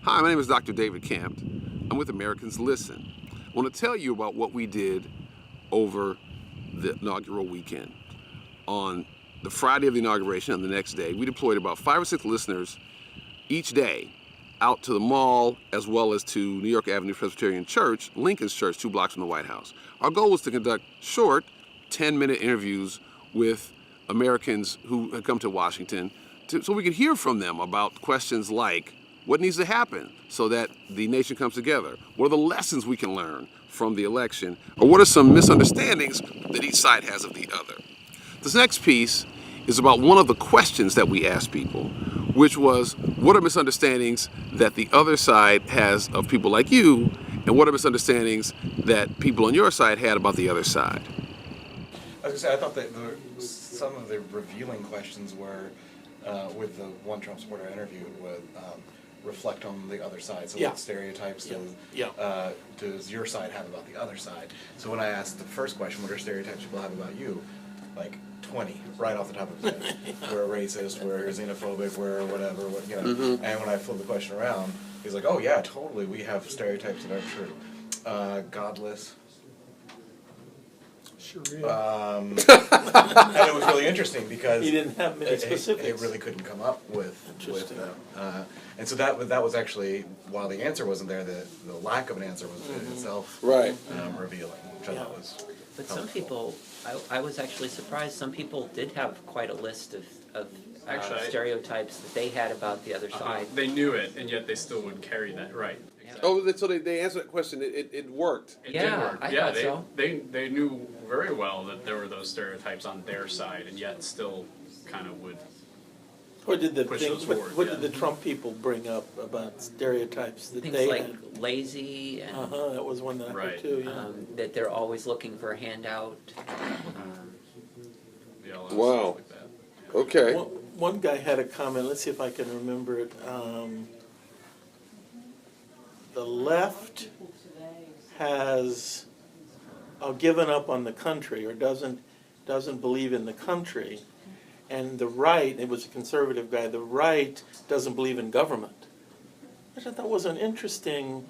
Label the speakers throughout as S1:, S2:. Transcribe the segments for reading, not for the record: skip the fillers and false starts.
S1: Hi, my name is Dr. David Campt. I'm with Americans Listen. I want to tell you about what we did over the inaugural weekend. On the Friday of the inauguration and the next day, we deployed about 5 or 6 listeners each day out to the mall as well as to New York Avenue Presbyterian Church, Lincoln's Church, 2 blocks from the White House. Our goal was to conduct short 10-minute interviews with Americans who had come to Washington so we could hear from them about questions like, what needs to happen so that the nation comes together? What are the lessons we can learn from the election? Or what are some misunderstandings that each side has of the other? This next piece is about one of the questions that we asked people, which was, what are misunderstandings that the other side has of people like you, and what are misunderstandings that people on your side had about the other side?
S2: I was going to say, I thought that some of the revealing questions were, with the one Trump supporter I interviewed, would reflect on the other side. So what stereotypes does your side have about the other side? So when I asked the first question, what are stereotypes people have about you? Like 20, right off the top of his head. We're a racist, we're xenophobic, we're whatever, you know. And when I flip the question around, he's like, oh yeah, totally, we have stereotypes that aren't true. Godless.
S3: Sure is.
S2: And it was really interesting because
S3: He didn't have many specifics.
S2: It really couldn't come up with them. And so that was actually, while the answer wasn't there, the lack of an answer was in itself revealing, which I thought was.
S4: But some people, I was actually surprised, some people did have quite a list of stereotypes that they had about the other side.
S5: They knew it, and yet they still would carry that, right.
S4: Exactly.
S1: Oh, so they answered that question, it worked.
S5: It
S4: Yeah,
S5: did work.
S4: I
S5: Yeah,
S4: thought so.
S5: They knew very well that there were those stereotypes on their side, and yet still kind of would.
S3: What did the
S5: Push
S3: thing,
S5: those
S3: what,
S5: forward,
S3: what
S5: yeah.
S3: did the Trump people bring up about stereotypes that
S4: Things
S3: they
S4: like
S3: had?
S4: lazy and
S3: That was one that I heard
S5: Right.
S3: too, yeah.
S4: that they're always looking for a handout.
S5: Yeah, a lot of
S1: Wow.
S5: stuff like that.
S1: Okay.
S3: One guy had a comment, let's see if I can remember it. The left has given up on the country or doesn't believe in the country. And the right, it was a conservative guy, the right doesn't believe in government. Which I thought was an interesting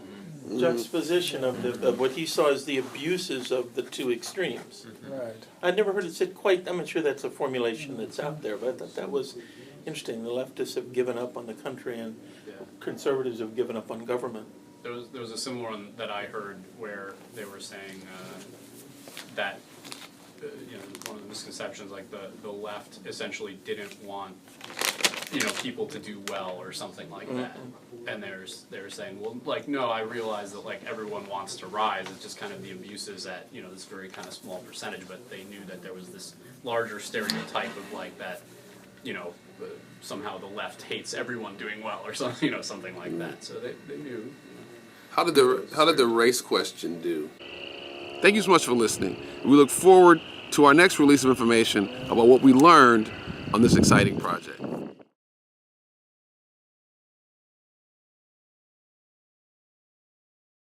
S3: juxtaposition of what he saw as the abuses of the two extremes.
S6: Right.
S3: I'd never heard it said quite, I'm not sure that's a formulation that's out there, but I thought that was interesting. The leftists have given up on the country and conservatives have given up on government.
S5: There was a similar one that I heard where they were saying that one of the misconceptions, like the left essentially didn't want people to do well or something like that, and they were saying, well, like, no, I realize that like everyone wants to rise. It's just kind of the abuses at this very kind of small percentage, but they knew that there was this larger stereotype of like that, somehow the left hates everyone doing well or something, something like that. So they knew.
S1: How did the race question do? Thank you so much for listening. We look forward to our next release of information about what we learned on this exciting project.